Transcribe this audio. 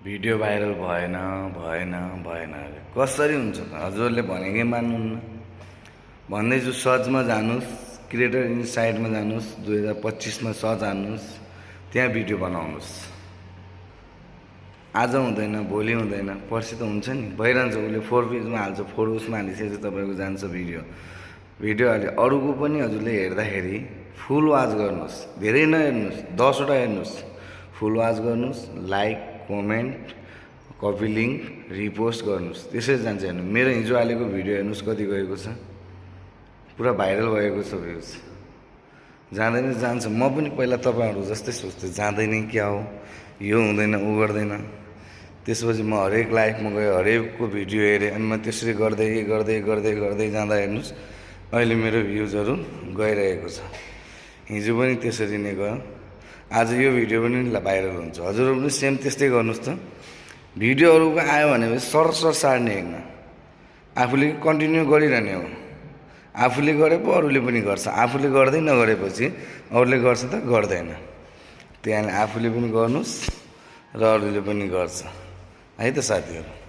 Video viral भएन भएन भएन कसरी हुन्छ त? हजुरले भनेकै मान्नुहुन्न। भन्दैछु सर्चमा जानुस्, क्रिएटर इनसाइटमा जानुस्, 2025 मा सर्च हान्नुस्, त्यहाँ भिडियो बनाउनुस्। आज हुँदैन, भोलि हुँदैन, पर्सि त हुन्छ नि। भइरहन्छ, उसले 4 पेजमा हाल्छ, 4 उसमा हालिसकेपछि तपाईँको जान्छ भिडियो हाल्यो। अरूको पनि हजुरले हेर्दाखेरि फुल वाच गर्नुहोस्, धेरै नहेर्नुहोस्, 10 वटा हेर्नुहोस्। फुल वाच गर्नुहोस्, like, comment, copy link, repost गर्नुहोस्, त्यसरी जान्छ। हेर्नु, मेरो हिजो हालेको भिडियो हेर्नुहोस् कति गएको छ, पुरा भाइरल भएको छ भ्युज। जाँदैन जान्छ। म पनि पहिला तपाईँहरू जस्तै सोच्थेँ, जाँदैन क्या हो, यो हुँदैन, ऊ गर्दैन। त्यसपछि म हरेक लाइफमा गएँ, हरेकको भिडियो हेरेँ, अनि म त्यसरी गर्दै गर्दै गर्दै गर्दै जाँदा हेर्नुहोस् अहिले मेरो भ्युजहरू गइरहेको छ। हिजो पनि त्यसरी नै गयो, आज यो भिडियो पनि भाइरल हुन्छ। हजुरहरू पनि सेम त्यस्तै गर्नुहोस् त। भिडियोहरूको आयो भनेपछि सरसर सार्ने होइन, आफूले कन्टिन्यू गरिरहने हो। आफूले गरे पो अरूले पनि गर्छ, आफूले गर्दै नगरेपछि अरूले गर्छ त गर्दैन। त्यहाँले आफूले पनि गर्नुहोस् र अरूले पनि गर्छ है त साथीहरू।